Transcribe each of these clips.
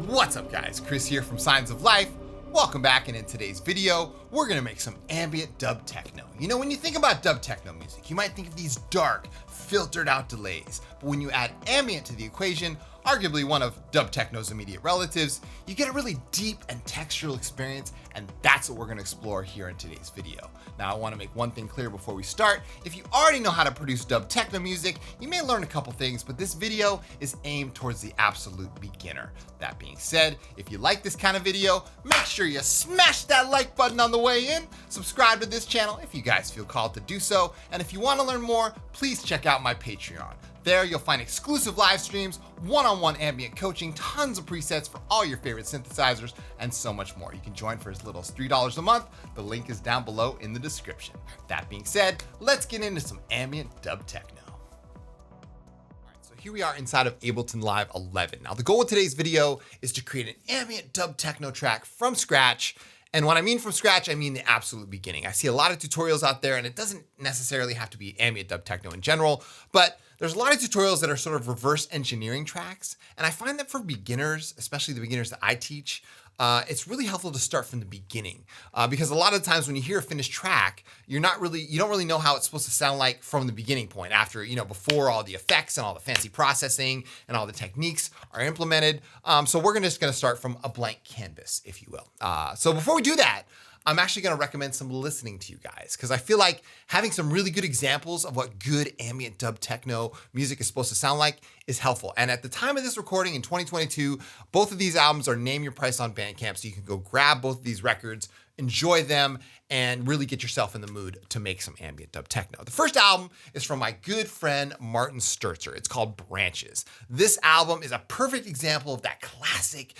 What's up guys, Chris here from Signs of Life. Welcome back, and in today's video, we're gonna make some ambient dub techno. You know, when you think about dub techno music, you might think of these dark, filtered out delays. But when you add ambient to the equation, arguably one of dub techno's immediate relatives, you get a really deep and textural experience, and that's what we're gonna explore here in today's video. Now, I wanna make one thing clear before we start. If you already know how to produce dub techno music, you may learn a couple things, but this video is aimed towards the absolute beginner. That being said, if you like this kind of video, make sure you smash that like button on the way in, subscribe to this channel if you guys feel called to do so, and if you wanna learn more, please check out my Patreon. There, you'll find exclusive live streams, one-on-one ambient coaching, tons of presets for all your favorite synthesizers, and so much more. You can join for as little as $3 a month. The link is down below in the description. That being said, let's get into some ambient dub techno. So here we are inside of Ableton Live 11. Now, the goal of today's video is to create an ambient dub techno track from scratch. And when I mean from scratch, I mean the absolute beginning. I see a lot of tutorials out there, and it doesn't necessarily have to be ambient dub techno in general, but there's a lot of tutorials that are sort of reverse engineering tracks. And I find that for beginners, especially the beginners that I teach, it's really helpful to start from the beginning, because a lot of times when you hear a finished track, you don't really know how it's supposed to sound like from the beginning point, after, before all the effects and all the fancy processing and all the techniques are implemented. So we're just gonna start from a blank canvas, if you will. So before we do that, I'm actually gonna recommend some listening to you guys, because I feel like having some really good examples of what good ambient dub techno music is supposed to sound like is helpful. And at the time of this recording in 2022, both of these albums are Name Your Price on Bandcamp, so you can go grab both of these records, enjoy them, and really get yourself in the mood to make some ambient dub techno. The first album is from my good friend Martin Sturzer. It's called Branches. This album is a perfect example of that classic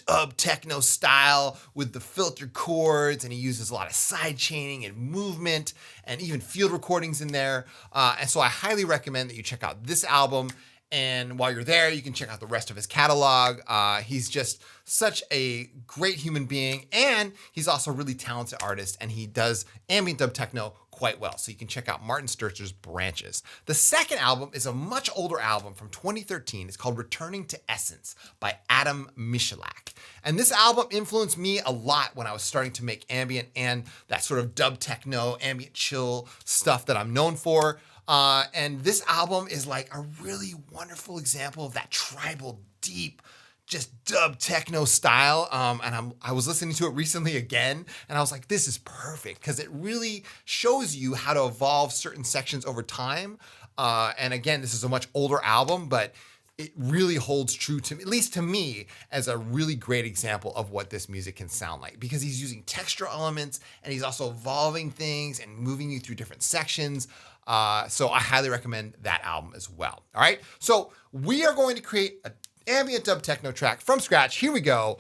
dub techno style with the filtered chords, and he uses a lot of sidechaining and movement and even field recordings in there. And so I highly recommend that you check out this album. And while you're there, you can check out the rest of his catalog. He's just such a great human being, and he's also a really talented artist, and he does ambient dub techno quite well. So you can check out Martin Sturzer's Branches. The second album is a much older album from 2013. It's called Returning to Essence by Adam Michalak. And this album influenced me a lot when I was starting to make ambient and that sort of dub techno, ambient chill stuff that I'm known for. And this album is like a really wonderful example of that tribal, deep, just dub techno style. And I was listening to it recently again, and I was like, this is perfect, because it really shows you how to evolve certain sections over time. And again, this is a much older album, but it really holds true to me, at least to me, as a really great example of what this music can sound like, because he's using textural elements and he's also evolving things and moving you through different sections. So I highly recommend that album as well. All right, so we are going to create an ambient dub techno track from scratch. Here we go.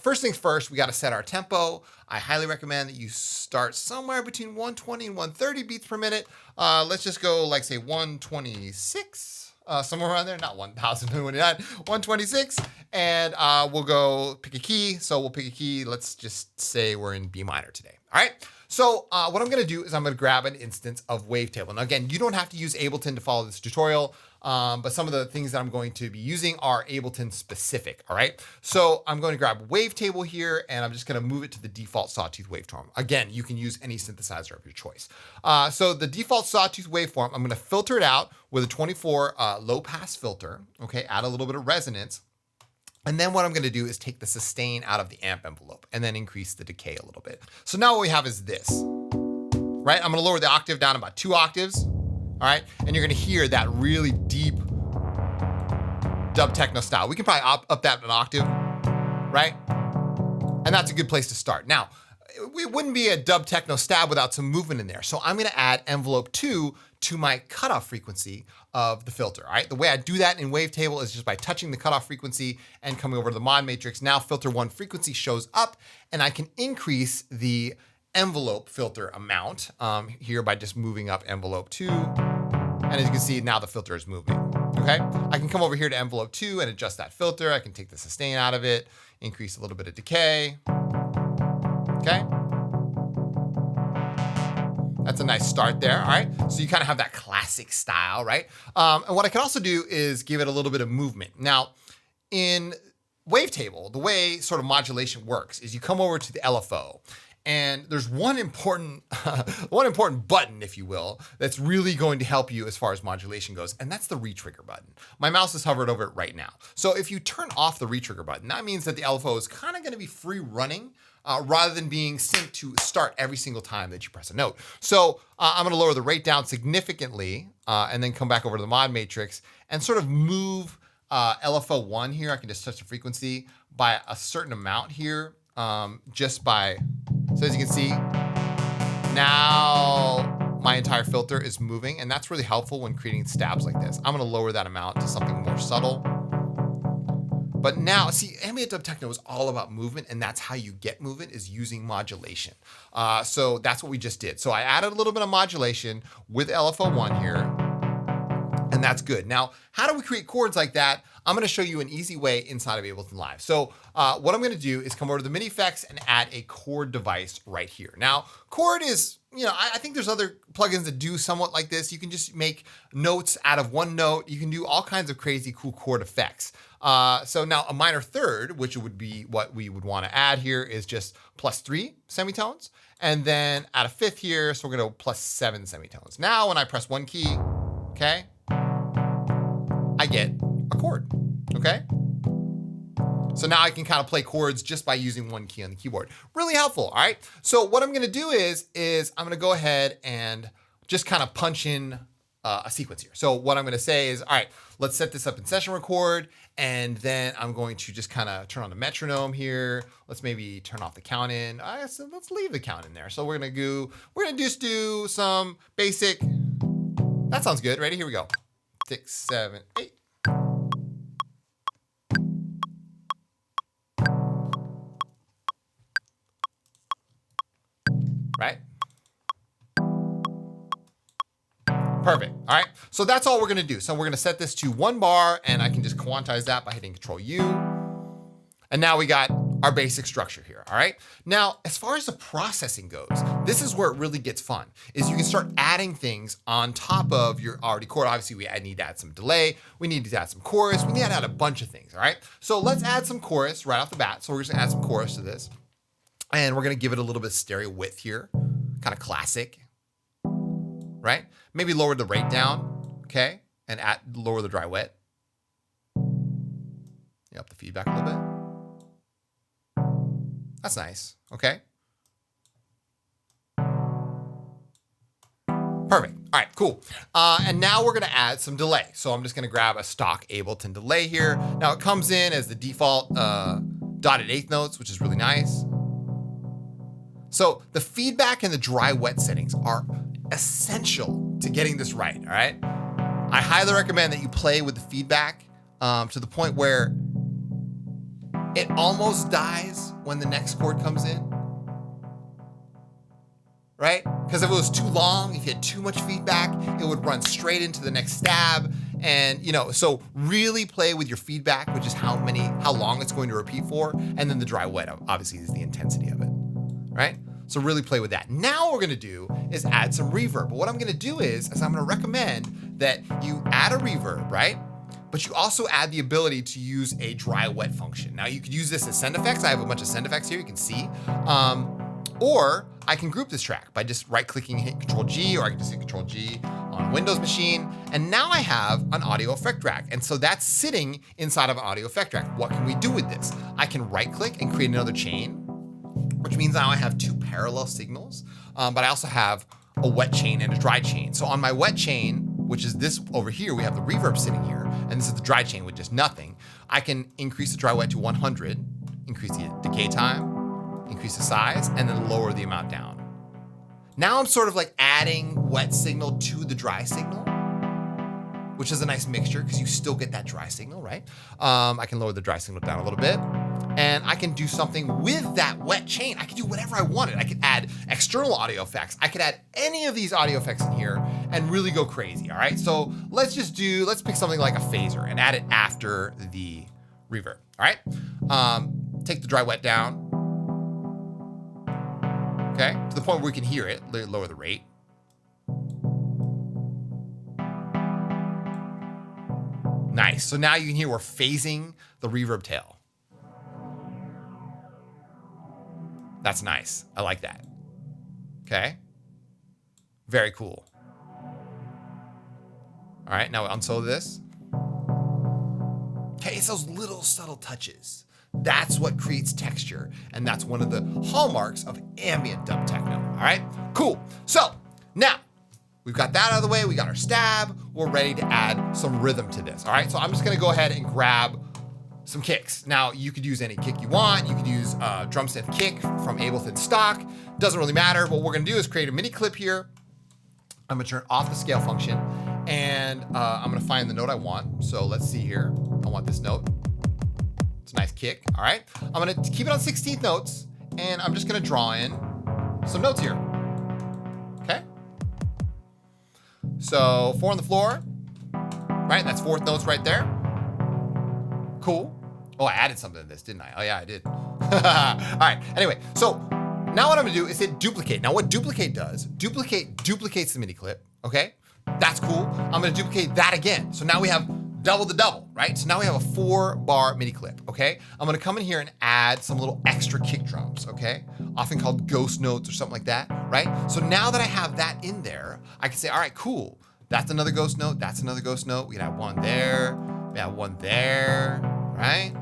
First things first, we got to set our tempo. I highly recommend that you start somewhere between 120 and 130 beats per minute. Let's just go like say 126. Somewhere around there, not 1,029, 126, and we'll go pick a key. So we'll pick a key. Let's just say we're in B minor today. All right. So what I'm going to do is I'm going to grab an instance of Wavetable. Now, again, you don't have to use Ableton to follow this tutorial, but some of the things that I'm going to be using are Ableton specific. All right. So I'm going to grab Wavetable here, and I'm just going to move it to the default sawtooth waveform. Again, you can use any synthesizer of your choice. So the default sawtooth waveform, I'm going to filter it out with a 24 low pass filter. Okay. Add a little bit of resonance. And then what I'm going to do is take the sustain out of the amp envelope and then increase the decay a little bit. So now what we have is this, right? I'm going to lower the octave down about 2 octaves. All right. And you're going to hear that really deep dub techno style. We can probably up that an octave, right? And that's a good place to start. Now, it wouldn't be a dub techno stab without some movement in there. So I'm going to add envelope 2 to my cutoff frequency of the filter. All right. The way I do that in Wavetable is just by touching the cutoff frequency and coming over to the mod matrix. Now filter 1 frequency shows up, and I can increase the envelope filter amount here by just moving up envelope 2. And as you can see, now the filter is moving. Okay. I can come over here to envelope 2 and adjust that filter. I can take the sustain out of it, increase a little bit of decay. Okay. That's a nice start there, all right? So you kind of have that classic style, right? And what I can also do is give it a little bit of movement. Now, in Wavetable, the way sort of modulation works is you come over to the LFO, and there's one important button, if you will, that's really going to help you as far as modulation goes, and that's the retrigger button. My mouse is hovered over it right now. So if you turn off the retrigger button, that means that the LFO is kind of going to be free running rather than being synced to start every single time that you press a note. So I'm going to lower the rate down significantly and then come back over to the mod matrix and sort of move LFO 1 here. I can just touch the frequency by a certain amount here, just by, so as you can see, now my entire filter is moving, and that's really helpful when creating stabs like this. I'm going to lower that amount to something more subtle. But now, see, ambient dub techno is all about movement, and that's how you get movement, is using modulation. So that's what we just did. So I added a little bit of modulation with LFO 1 here, and that's good. Now, how do we create chords like that? I'm going to show you an easy way inside of Ableton Live. So what I'm going to do is come over to the MIDI effects and add a chord device right here. Now, chord is, you know, I think there's other plugins that do somewhat like this. You can just make notes out of one note. You can do all kinds of crazy cool chord effects. So now a minor third, which would be what we would want to add here, is just +3 semitones. And then add a fifth here, so we're going to go +7 semitones. Now when I press one key, okay, I get a chord, okay? So now I can kind of play chords just by using one key on the keyboard. Really helpful, all right? So what I'm gonna do is I'm gonna go ahead and just kind of punch in a sequence here. So what I'm gonna say is, all right, let's set this up in session record, and then I'm going to just kind of turn on the metronome here. Let's maybe turn off the count in. So let's leave the count in there. So we're gonna just do some basic, that sounds good. Ready, here we go. 6, 7, 8. Right? Perfect. All right. So that's all we're going to do. So we're going to set this to 1 bar, and I can just quantize that by hitting Control U. And now we got our basic structure here. All right. Now, as far as the processing goes, this is where it really gets fun, is you can start adding things on top of your already chord. Obviously, we need to add some delay. We need to add some chorus. We need to add a bunch of things. All right. So let's add some chorus right off the bat. So we're just going to add some chorus to this. And we're going to give it a little bit of stereo width here, kind of classic, right? Maybe lower the rate down, okay? And lower the dry wet. Up the feedback a little bit. That's nice, okay? Perfect. All right, cool. And now we're going to add some delay. So I'm just going to grab a stock Ableton delay here. Now it comes in as the default dotted eighth notes, which is really nice. So the feedback and the dry wet settings are essential to getting this right, all right? I highly recommend that you play with the feedback to the point where it almost dies when the next chord comes in, right? Because if it was too long, if you had too much feedback, it would run straight into the next stab. And, you know, so really play with your feedback, which is how long it's going to repeat for. And then the dry wet, obviously, is the intensity of it. Right? So really play with that. Now what we're gonna do is add some reverb. But what I'm gonna do is I'm gonna recommend that you add a reverb, right? But you also add the ability to use a dry wet function. Now you could use this as send effects. I have a bunch of send effects here, you can see. Or I can group this track by just right clicking, hit Control G, or I can just hit Control G on Windows machine. And now I have an audio effect track. And so that's sitting inside of an audio effect track. What can we do with this? I can right click and create another chain, which means now I have 2 parallel signals, but I also have a wet chain and a dry chain. So on my wet chain, which is this over here, we have the reverb sitting here, and this is the dry chain with just nothing. I can increase the dry wet to 100, increase the decay time, increase the size, and then lower the amount down. Now I'm sort of like adding wet signal to the dry signal, which is a nice mixture because you still get that dry signal, right? I can lower the dry signal down a little bit. And I can do something with that wet chain. I can do whatever I wanted. I could add external audio effects. I could add any of these audio effects in here and really go crazy, all right? So let's pick something like a phaser and add it after the reverb, all right? Take the dry wet down, okay? To the point where we can hear it, lower the rate, Nice. So now you can hear we're phasing the reverb tail. That's nice. I like that. Okay. Very cool. All right, now we unsolo this. Okay, it's those little subtle touches. That's what creates texture, and that's one of the hallmarks of ambient dub techno. All right, cool. So now we've got that out of the way. We got our stab. We're ready to add some rhythm to this. All right, so I'm just gonna go ahead and grab some kicks. Now you could use any kick you want. You could use drum synth kick from Ableton stock. Doesn't really matter. What we're gonna do is create a mini clip here. I'm gonna turn off the scale function, and I'm gonna find the note I want. So let's see here. I want this note. It's a nice kick. All right. I'm gonna keep it on 16th notes, and I'm just gonna draw in some notes here. Okay. So 4 on the floor. Right. That's 4th notes right there. Cool. Oh, I added something to this, didn't I? Oh yeah, I did. All right. Anyway, so now what I'm gonna do is hit duplicate. Now what duplicate does, duplicates the MIDI clip, okay? That's cool. I'm gonna duplicate that again. So now we have double the double, right? So now we have a 4-bar MIDI clip, okay? I'm gonna come in here and add some little extra kick drums, okay? Often called ghost notes or something like that, right? So now that I have that in there, I can say, all right, cool. That's another ghost note, that's another ghost note. We can add one there, we add one there, right?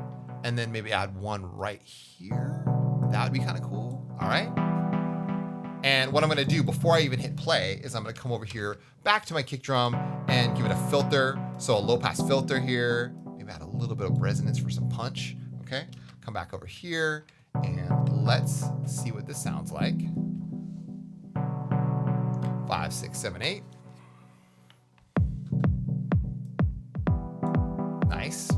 And then maybe add one right here. That would be kind of cool, all right? And what I'm gonna do before I even hit play is I'm gonna come over here, back to my kick drum and give it a filter. So a low pass filter here, maybe add a little bit of resonance for some punch, okay? Come back over here and let's see what this sounds like. 5, 6, 7, 8. Nice.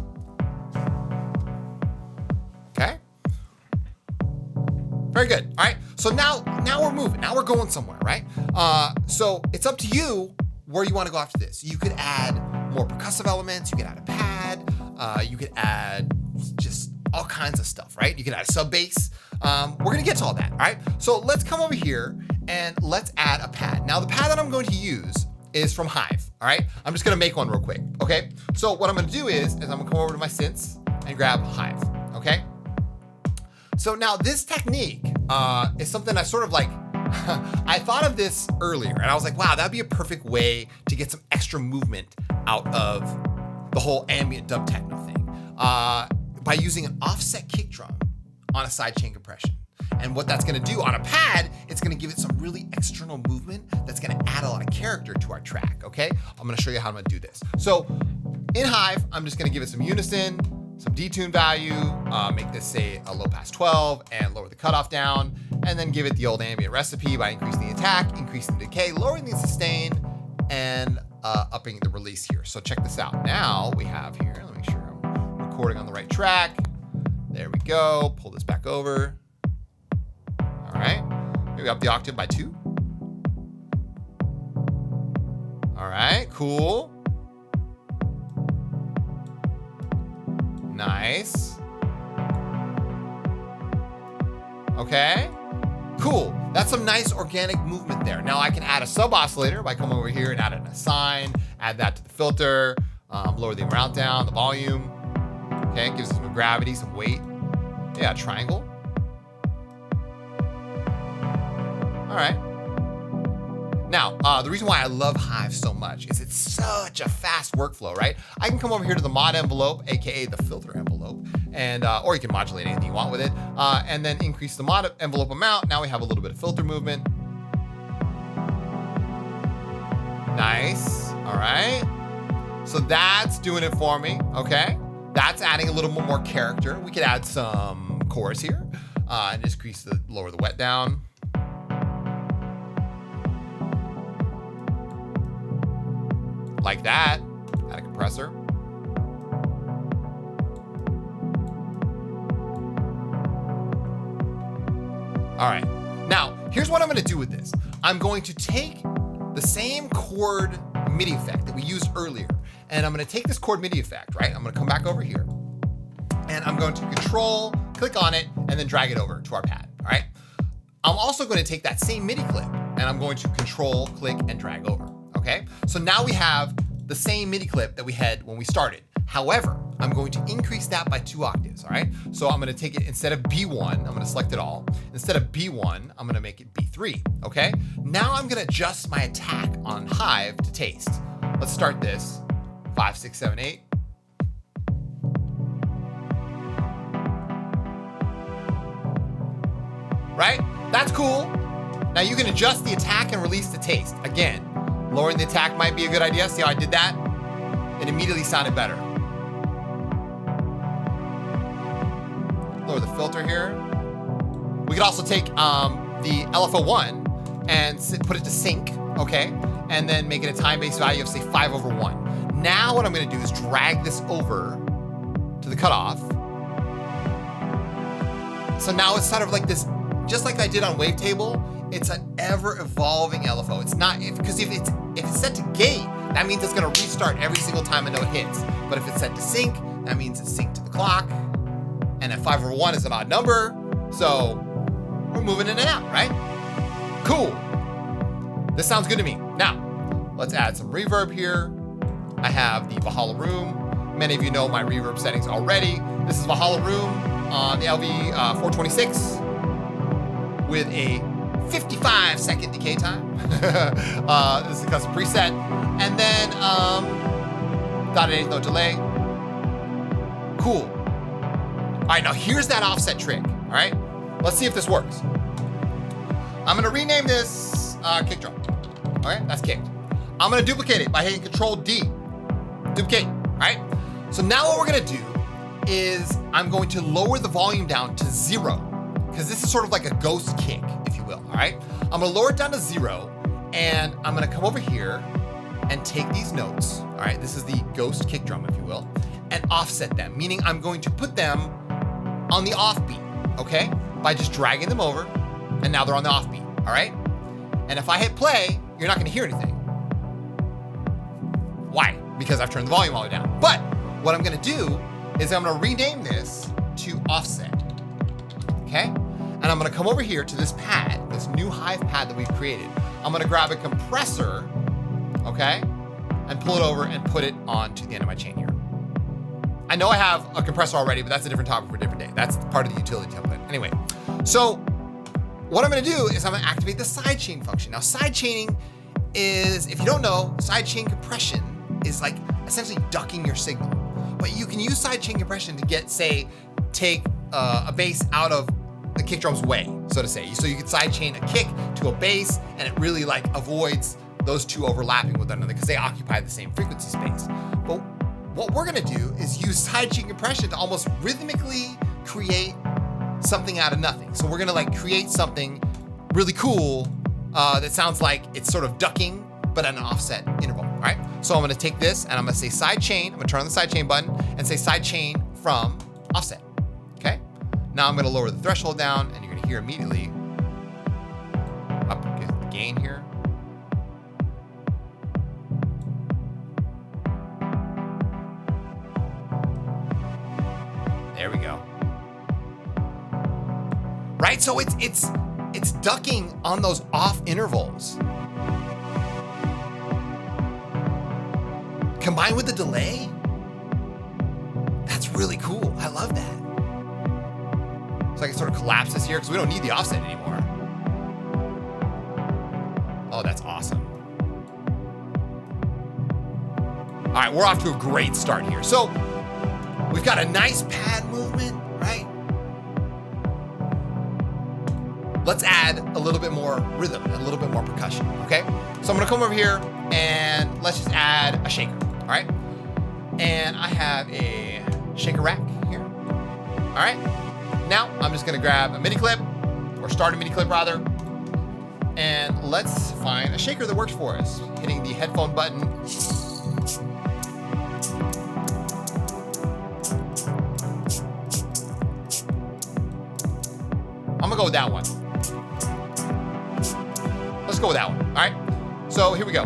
Okay. Very good. All right. So now we're moving. Now we're going somewhere, right? So it's up to you where you want to go after this. You could add more percussive elements. You could add a pad. You could add just all kinds of stuff, right? You could add a sub bass. We're gonna get to all that, all right? So let's come over here and let's add a pad. Now the pad that I'm going to use is from Hive, all right? I'm just gonna make one real quick, okay? So what I'm gonna do is I'm gonna come over to my synths and grab Hive, okay? So now this technique is something I sort of like, I thought of this earlier and I was like, wow, that'd be a perfect way to get some extra movement out of the whole ambient dub techno thing by using an offset kick drum on a sidechain compression. And what that's gonna do on a pad, it's gonna give it some really external movement that's gonna add a lot of character to our track, okay? I'm gonna show you how I'm gonna do this. So in Hive, I'm just gonna give it some unison, some detune value, make this say a low pass 12 and lower the cutoff down, and then give it the old ambient recipe by increasing the attack, increasing the decay, lowering the sustain, and upping the release here. So check this out. Now we have here, let me make sure I'm recording on the right track. There we go, pull this back over. All right, maybe up the octave by 2. All right, cool. Nice. Okay, cool. That's some nice organic movement there. Now I can add a sub oscillator by coming over here and adding a sine, add that to the filter, lower the amount down, the volume. Okay, gives us some gravity, some weight. Yeah, triangle. All right. Now, the reason why I love Hive so much is it's such a fast workflow, right? I can come over here to the mod envelope, AKA the filter envelope, and or you can modulate anything you want with it, and then increase the mod envelope amount. Now we have a little bit of filter movement. Nice, all right. So that's doing it for me, okay? That's adding a little bit more character. We could add some chorus here, and just lower the wet down. Like that, add a compressor. All right, now here's what I'm gonna do with this. I'm going to take the same chord MIDI effect that we used earlier, and I'm gonna take this chord MIDI effect, right? I'm gonna come back over here, and I'm going to control, click on it, and then drag it over to our pad, all right? I'm also gonna take that same MIDI clip, and I'm going to control, click, and drag over. Okay, so now we have the same MIDI clip that we had when we started. However, I'm going to increase that by 2 octaves, all right? So I'm gonna take it, instead of B1, I'm gonna select it all. Instead of B1, I'm gonna make it B3, okay? Now I'm gonna adjust my attack on Hive to taste. Let's start this, 5, 6, 7, 8. Right? That's cool. Now you can adjust the attack and release the taste. Again, lowering the attack might be a good idea. See how I did that? It immediately sounded better. Lower the filter here. We could also take the LFO1 and put it to sync, okay? And then make it a time-based value of, say, 5/1. Now what I'm gonna do is drag this over to the cutoff. So now it's sort of like this, just like I did on Wavetable, it's an ever-evolving LFO. It's not, because if it's set to gate, that means it's gonna restart every single time a note hits. But if it's set to sync, that means it's synced to the clock. And at 5/1 is an odd number, so we're moving in and out, right? Cool. This sounds good to me. Now, let's add some reverb here. I have the Valhalla Room. Many of you know my reverb settings already. This is Valhalla Room on the LV 426 with a 55-second decay time. This is a custom preset. And then dotted eighth note delay. Cool. All right, now here's that offset trick, all right? Let's see if this works. I'm gonna rename this kick drum, all right? That's kicked. I'm gonna duplicate it by hitting Control D. Duplicate, all right? So now what we're gonna do is I'm going to lower the volume down to 0, because this is sort of like a ghost kick, if you will, all right? I'm gonna lower it down to 0, and I'm gonna come over here and take these notes, all right? This is the ghost kick drum, if you will, and offset them, meaning I'm going to put them on the offbeat, okay? By just dragging them over, and now they're on the offbeat, all right? And if I hit play, you're not gonna hear anything. Why? Because I've turned the volume all the way down. But what I'm gonna do is I'm gonna rename this to offset, okay? And I'm gonna come over here to this pad, this new Hive pad that we've created. I'm gonna grab a compressor, okay? And pull it over and put it onto the end of my chain here. I know I have a compressor already, but that's a different topic for a different day. That's part of the utility template. Anyway, so what I'm gonna do is I'm gonna activate the sidechain function. Now, sidechaining is, if you don't know, sidechain compression is like essentially ducking your signal. But you can use sidechain compression to get, say, take a bass out of the kick drum's way, so to say. So you can sidechain a kick to a bass, and it really like avoids those two overlapping with one another because they occupy the same frequency space. But what we're gonna do is use sidechain compression to almost rhythmically create something out of nothing. So we're gonna like create something really cool that sounds like it's sort of ducking, but at an offset interval, all right? So I'm gonna take this and I'm gonna say sidechain, I'm gonna turn on the sidechain button and say sidechain from offset, okay? Now I'm gonna lower the threshold down and you're gonna hear immediately up the gain here. There we go. Right, so it's ducking on those off intervals. Combined with the delay, that's really cool. I love that. So I can sort of collapse this here because we don't need the offset anymore. Oh, that's awesome. All right, we're off to a great start here. So we've got a nice pad movement, right? Let's add a little bit more rhythm, a little bit more percussion, okay? So I'm gonna come over here and let's just add a shaker, all right? And I have a shaker rack here, all right? Now I'm just gonna grab a MIDI clip, or start a MIDI clip rather, and let's find a shaker that works for us. Hitting the headphone button. I'm gonna go with that one. Let's go with that one, all right? So here we go.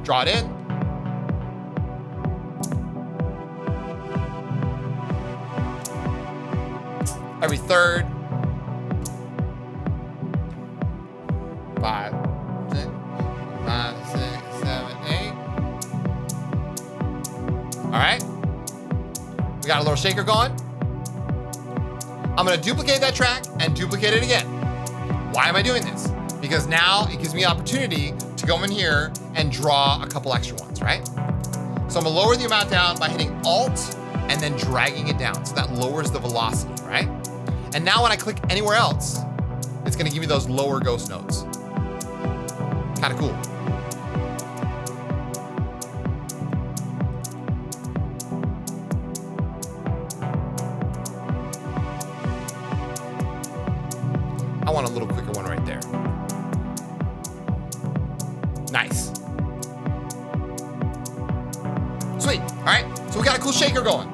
Draw it in. Every third. 5, 6, 5, 6, 7, 8. All right. got a little shaker going. I'm gonna duplicate that track and duplicate it again. Why am I doing this? Because now it gives me an opportunity to go in here and draw a couple extra ones, right? So I'm gonna lower the amount down by hitting Alt and then dragging it down. So that lowers the velocity, right? And now when I click anywhere else, it's gonna give me those lower ghost notes. Kind of cool. I want a little quicker one right there. Nice. Sweet, all right? So we got a cool shaker going.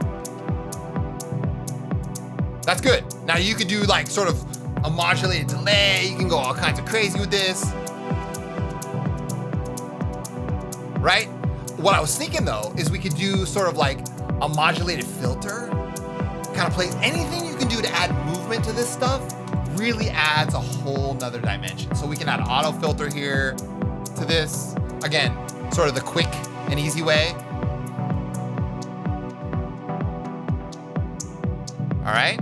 That's good. Now you could do like sort of a modulated delay. You can go all kinds of crazy with this. Right? What I was thinking though, is we could do sort of like a modulated filter. Kind of play anything you can do to add movement to this stuff really adds a whole nother dimension. So we can add auto filter here to this. Again, sort of the quick and easy way. All right.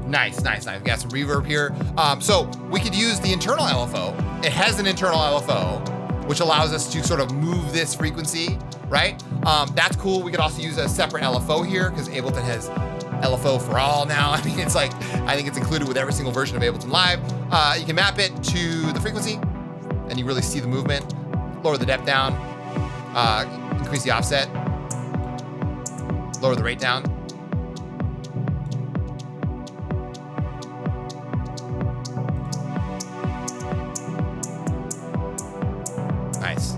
Nice, nice, nice. We got some reverb here. So we could use the internal LFO. It has an internal LFO, which allows us to sort of move this frequency, right? That's cool. We could also use a separate LFO here because Ableton has LFO for all now. I mean, it's like, I think it's included with every single version of Ableton Live. You can map it to the frequency and you really see the movement. Lower the depth down, increase the offset, lower the rate down. Nice.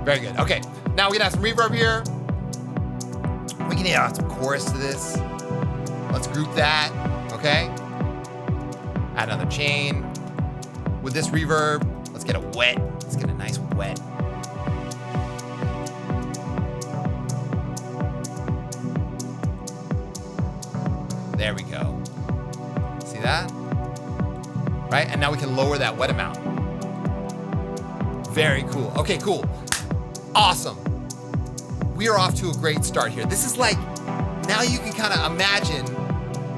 Very good. Okay, now we can add some reverb here. We can add some chorus to this. Let's group that, okay? Add another chain. With this reverb, let's get a wet. Let's get a nice wet. There we go. See that? Right? And now we can lower that wet amount. Very cool. Okay, cool. Awesome. We are off to a great start here. This is like, now you can kind of imagine,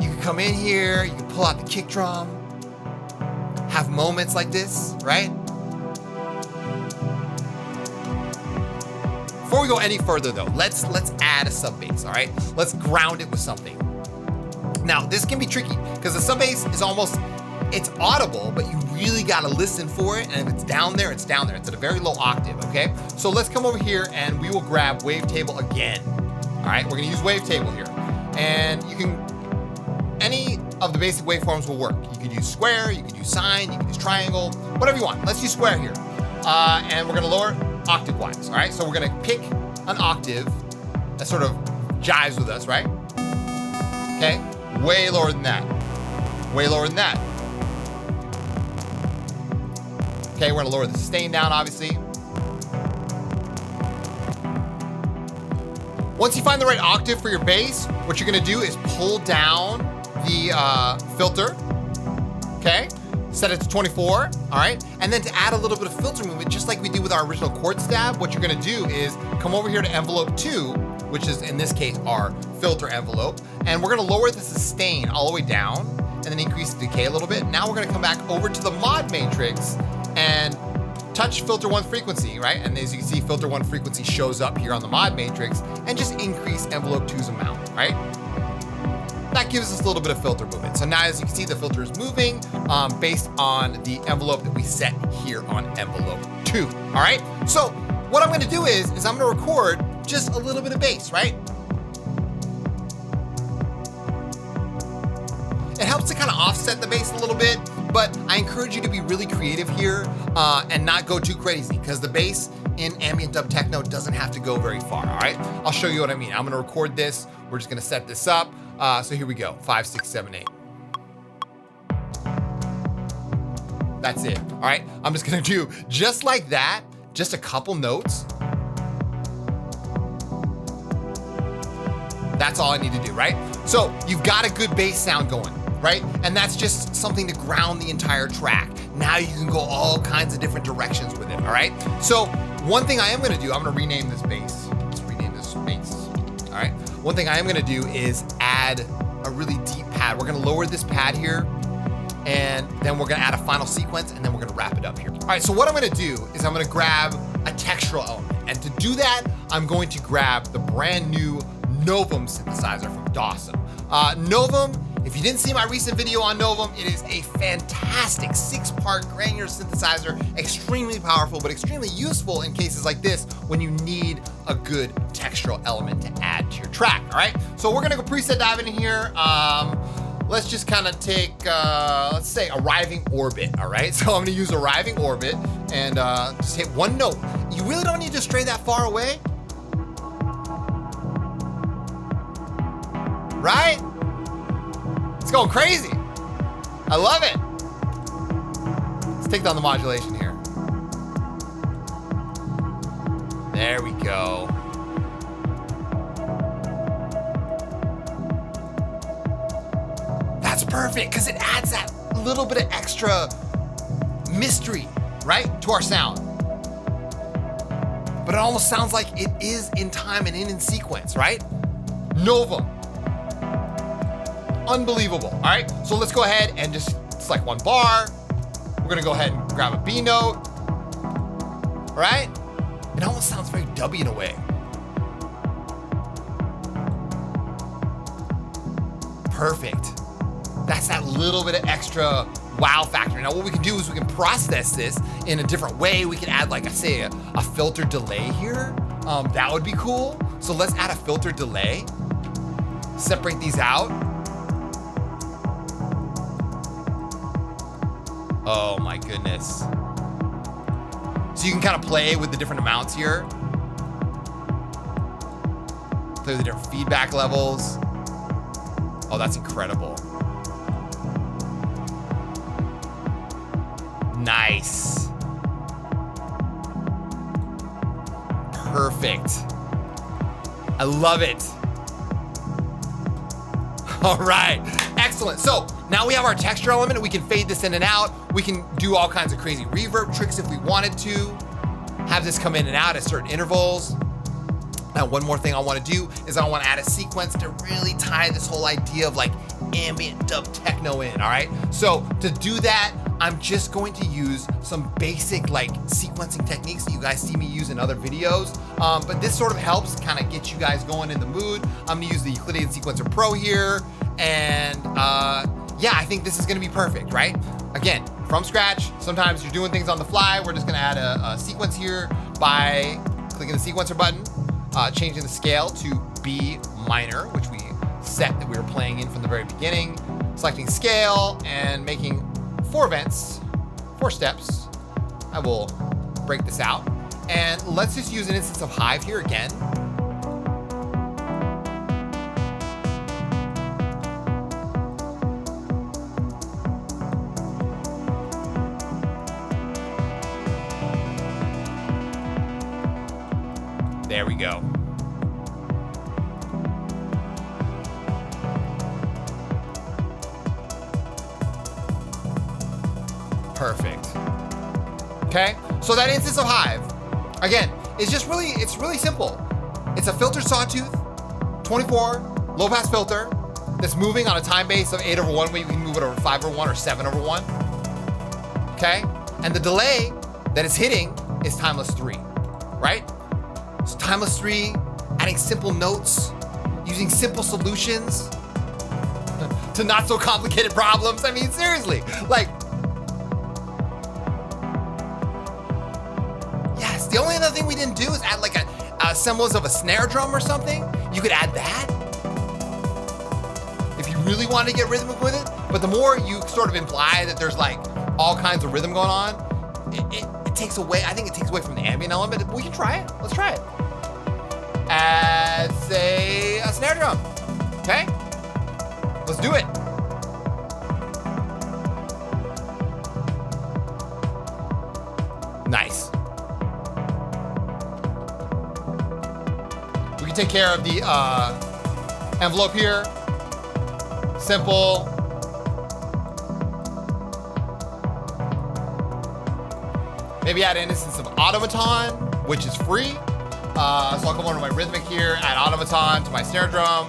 you can come in here, you can pull out the kick drum, have moments like this, right? Before we go any further though, let's add a sub bass, all right? Let's ground it with something. Now, this can be tricky because the sub bass is almost, it's audible, but you really gotta listen for it. And if it's down there, it's down there. It's at a very low octave, okay? So let's come over here and we will grab Wavetable again. All right, we're gonna use Wavetable here. And you can, any of the basic waveforms will work. You could use square, you could use sine, you could use triangle, whatever you want. Let's use square here. And we're gonna lower octave-wise, all right? So we're gonna pick an octave that sort of jives with us, right? Okay, way lower than that. Way lower than that. Okay, we're gonna lower the sustain down, obviously. Once you find the right octave for your bass, what you're gonna do is pull down the filter, okay? Set it to 24, all right? And then to add a little bit of filter movement, just like we did with our original chord stab, what you're gonna do is come over here to envelope 2, which is in this case our filter envelope, and we're gonna lower the sustain all the way down and then increase the decay a little bit. Now we're gonna come back over to the mod matrix and touch filter 1 frequency, right? And as you can see, filter 1 frequency shows up here on the mod matrix, and just increase envelope 2's amount, right? That gives us a little bit of filter movement. So now as you can see, the filter is moving based on the envelope that we set here on envelope 2, all right? So what I'm gonna do is I'm gonna record just a little bit of bass, right? It helps to kind of offset the bass a little bit, but I encourage you to be really creative here and not go too crazy, because the bass in ambient dub techno doesn't have to go very far, all right? I'll show you what I mean. I'm gonna record this. We're just gonna set this up. So here we go, 5, 6, 7, 8. That's it, all right? I'm just gonna do just like that, just a couple notes. That's all I need to do, right? So you've got a good bass sound going, right? And that's just something to ground the entire track. Now you can go all kinds of different directions with it, all right? So one thing I am gonna do, I'm gonna rename this bass. Let's rename this bass, all right? One thing I am gonna do is add a really deep pad. We're gonna lower this pad here, and then we're gonna add a final sequence, and then we're gonna wrap it up here. All right, so what I'm gonna do is I'm gonna grab a textural element. And to do that, I'm going to grab the brand new NOVUM synthesizer from Dawson. NOVUM, if you didn't see my recent video on NOVUM, it is a fantastic 6-part granular synthesizer, extremely powerful, but extremely useful in cases like this when you need a good textural element to add to your track, all right? So we're gonna go preset dive in here. Let's just kind of take, let's say arriving orbit, all right? So I'm gonna use arriving orbit and just hit one note. You really don't need to stray that far away, right? It's going crazy. I love it. Let's take down the modulation here. There we go. That's perfect, because it adds that little bit of extra mystery, right, to our sound. But it almost sounds like it is in time and in sequence, right? NOVUM. Unbelievable, all right? So let's go ahead and just select one bar. We're gonna go ahead and grab a B note, all right? It almost sounds very dubby in a way. Perfect. That's that little bit of extra wow factor. Now what we can do is we can process this in a different way. We can add, like I say, a filter delay here. That would be cool. So let's add a filter delay. Separate these out. Oh my goodness. So you can kind of play with the different amounts here. Play with the different feedback levels. Oh, that's incredible. Nice. Perfect. I love it. All right, excellent. So now we have our texture element. We can fade this in and out. We can do all kinds of crazy reverb tricks if we wanted to. Have this come in and out at certain intervals. Now, one more thing I want to do is I want to add a sequence to really tie this whole idea of like ambient dub techno in, all right? So to do that, I'm just going to use some basic like sequencing techniques that you guys see me use in other videos. But this sort of helps kind of get you guys going in the mood. I'm gonna use the Euclidean Sequencer Pro here. And yeah, I think this is gonna be perfect, right? Again, from scratch, sometimes you're doing things on the fly. We're just gonna add a sequence here by clicking the sequencer button, changing the scale to B minor, which we set that we were playing in from the very beginning, selecting scale and making 4 events, 4 steps. I will break this out. And let's just use an instance of Hive here again. There we go. Perfect. Okay, so that instance of Hive, again, it's really simple. It's a filtered sawtooth, 24 low pass filter that's moving on a time base of 8/1, where you can move it over 5/1 or 7/1. Okay, and the delay that it's hitting is timeless 3, right? So timeless 3, adding simple notes, using simple solutions to not so complicated problems. I mean, seriously, like, yes, the only other thing we didn't do is add like a semblance of a snare drum or something. You could add that if you really wanted to get rhythmic with it. But the more you sort of imply that there's like all kinds of rhythm going on, it takes away, I think it takes away from the ambient element. We can try it, let's try it. Add, say, a snare drum, okay? Let's do it. Nice. We can take care of the envelope here. Simple. Maybe add an instance of automaton, which is free. So I'll come over to my rhythmic here, add automaton to my snare drum.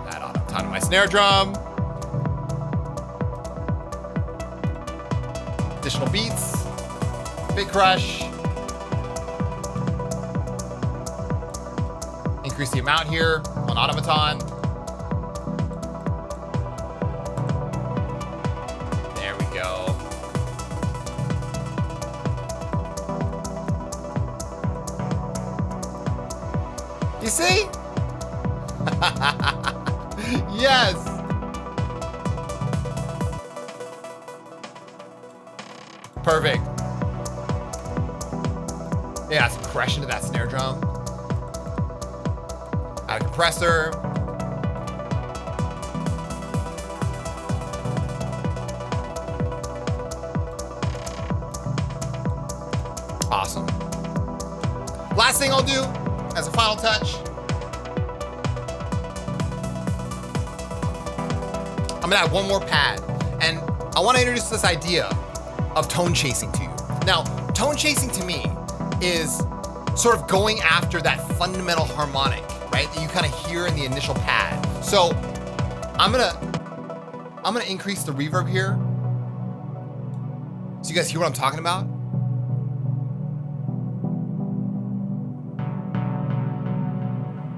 Add automaton to my snare drum. Additional beats, big crush. Increase the amount here on automaton. There we go. You see? Yes. Perfect. Yeah, some crush into that snare drum. Add a compressor. Awesome. Last thing I'll do as a final touch, I'm gonna add one more pad, and I wanna introduce this idea of tone chasing to you. Now, tone chasing to me is sort of going after that fundamental harmonic, right? That you kind of hear in the initial pad. So I'm gonna increase the reverb here. So you guys hear what I'm talking about?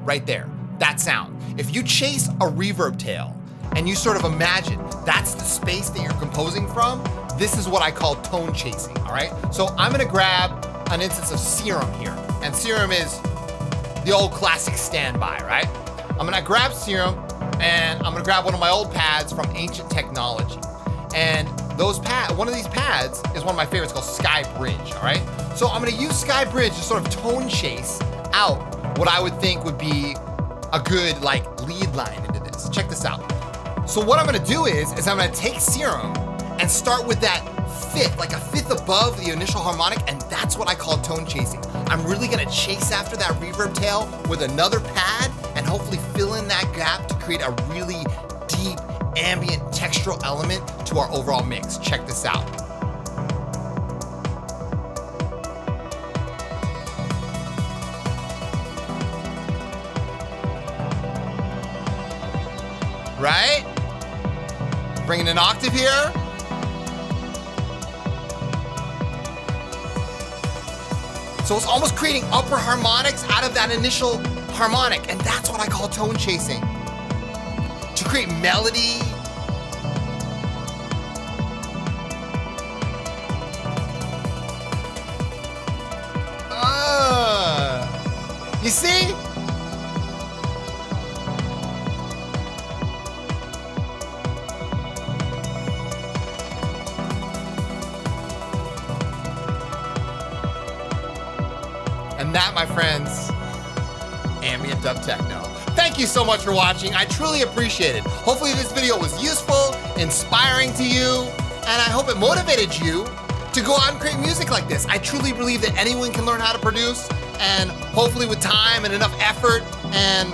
Right there, that sound. If you chase a reverb tail and you sort of imagine that's the space that you're composing from, this is what I call tone chasing, all right? So I'm gonna grab an instance of Serum here. And Serum is the old classic standby, right? I'm gonna grab Serum and I'm gonna grab one of my old pads from Ancient Technology. And one of these pads is one of my favorites called Sky Bridge, all right? So I'm gonna use Sky Bridge to sort of tone chase out what I would think would be a good like lead line into this. Check this out. So what I'm gonna do is I'm gonna take Serum and start with that fifth, like a fifth above the initial harmonic, and that's what I call tone chasing. I'm really gonna chase after that reverb tail with another pad and hopefully fill in that gap to create a really deep ambient textural element to our overall mix. Check this out. Right? Bringing an octave here. So it's almost creating upper harmonics out of that initial harmonic, and that's what I call tone chasing. To create melody. You see? And that, my friends, ambient dub techno. Thank you so much for watching. I truly appreciate it. Hopefully this video was useful, inspiring to you, and I hope it motivated you to go out and create music like this. I truly believe that anyone can learn how to produce, and hopefully with time and enough effort and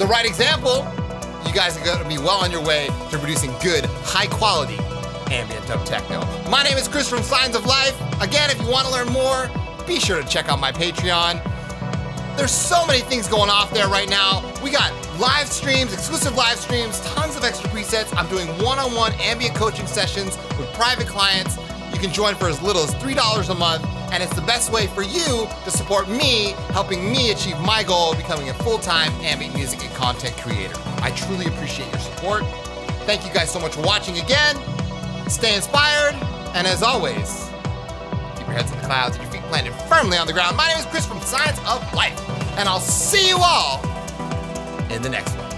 the right example, you guys are gonna be well on your way to producing good, high quality ambient dub techno. My name is Chris from Signs of Life. Again, if you want to learn more, be sure to check out my Patreon. There's so many things going off there right now. We got live streams, exclusive live streams, tons of extra presets. I'm doing one-on-one ambient coaching sessions with private clients. You can join for as little as $3 a month, and it's the best way for you to support me, helping me achieve my goal of becoming a full-time ambient music and content creator. I truly appreciate your support. Thank you guys so much for watching again. Stay inspired, and as always, keep your heads in the clouds and your feet planted firmly on the ground. My name is Chris from Science of Life, and I'll see you all in the next one.